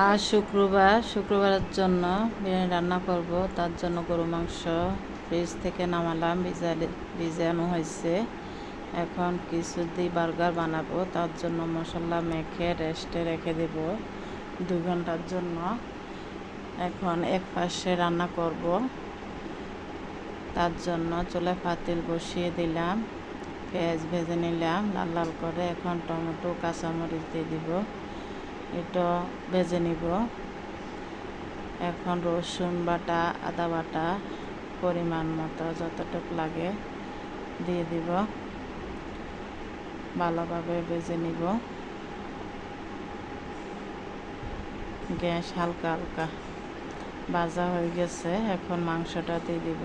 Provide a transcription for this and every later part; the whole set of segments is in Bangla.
আজ শুক্রবারের জন্য বিরিয়ানি রান্না করব। তার জন্য গরু মাংস ফ্রিজ থেকে নামালাম, ভিজানো হয়েছে। এখন কিছু দিয়ে বার্গার বানাবো। তার জন্য মশলা মেখে রেস্টে রেখে দেব 2 ঘন্টার জন্য। এখন এক পাশে রান্না করব। তার জন্য চুলায় পাতিল বসিয়ে দিলাম, পেঁয়াজ ভেজে নিলাম লাল লাল করে। এখন টমেটো কাঁচামরিচ দিয়ে দিব, এটা ভেজে নিব। এখন রসুন বাটা, আদা বাটা পরিমাণ মতো যতটুকু লাগে দিয়ে দিব, ভালোভাবে ভেজে নিব। গ্যাস হালকা হালকা ভাজা হয়ে গেছে। এখন মাংসটা দিয়ে দিব।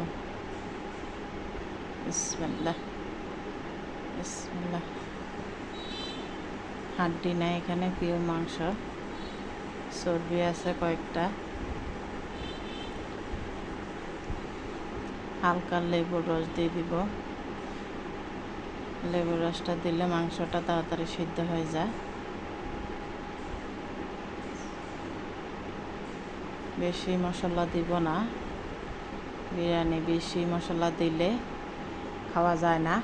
বিসমিল্লাহ বিসমিল্লাহ। হাড্ডি নাই এখানে, পিওর মাংস, চর্বি আছে কয়েকটা। হালকা লেবুর রস দিয়ে দিব। লেবুর রসটা দিলে মাংসটা তাড়াতাড়ি সিদ্ধ হয়ে যায়। বেশি মশলা দিব না, বিরিয়ানি বেশি মশলা দিলে খাওয়া যায় না।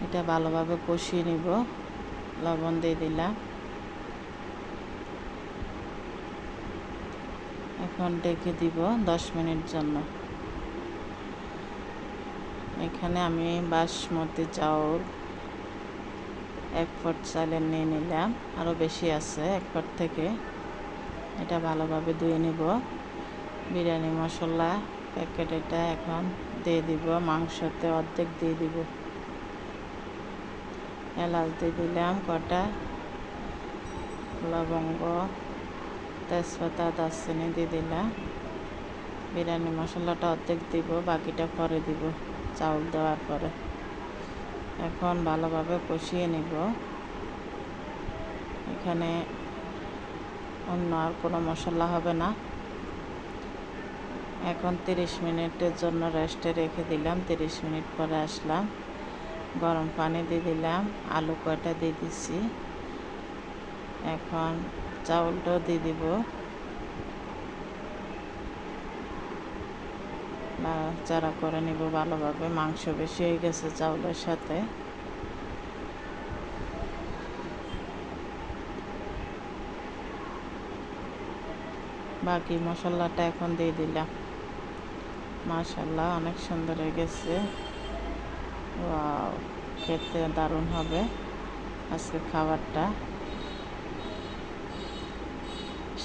এটা ভালোভাবে কষিয়ে নিব। লবণ দিয়ে দিলাম। এখন ডেকে দিব 10 মিনিট জন্য। এখানে আমি বাসমতি চাউল 1 পট চালের নিয়ে নিলাম, আরও বেশি আছে 1 পট থেকে। এটা ভালোভাবে ধুয়ে নিব। বিরিয়ানি মশলা প্যাকেট এটা এখন দিয়ে দিব, মাংসতে অর্ধেক দিয়ে দিব। এলাচ দিয়ে দিলাম কটা, লবঙ্গ, তেজপাতা, দারচিনি দিয়ে দিলাম। বিরিয়ানি মশলাটা অর্ধেক দিব, বাকিটা পরে দিব চাউল দেওয়ার পরে। এখন ভালোভাবে কষিয়ে নিব। এখানে অন্য আর কোনো মশলা হবে না। এখন 30 মিনিটের জন্য রেস্টে রেখে দিলাম। 30 মিনিট পরে আসলাম, গরম পানি দিয়ে দিলাম, আলু কয়টা দিয়ে দিছি। এখন চাউলটাও দিয়ে দিব, নাড়াচাড়া করে নিব ভালোভাবে। মাংস বেশি হয়ে গেছে চাউলের সাথে। বাকি মশলাটা এখন দিয়ে দিলাম। মাশাআল্লাহ, অনেক সুন্দর হয়ে গেছে। ওয়াও, খেতে দারুণ হবে আজকে খাবারটা।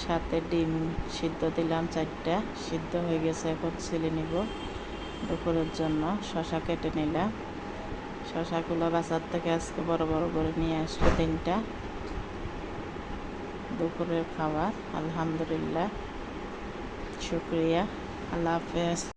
সাথে ডিম সিদ্ধ দিলাম 4টা, সিদ্ধ হয়ে গেছে। এখন ছিলে নিব দুপুরের জন্য। শসা কেটে নিলাম। শসাগুলো বাজার থেকে আজকে বড় বড় করে নিয়ে আসলো 3টা। দুপুরের খাবার। আলহামদুলিল্লাহ, শুকরিয়া। আল্লাহ হাফেজ।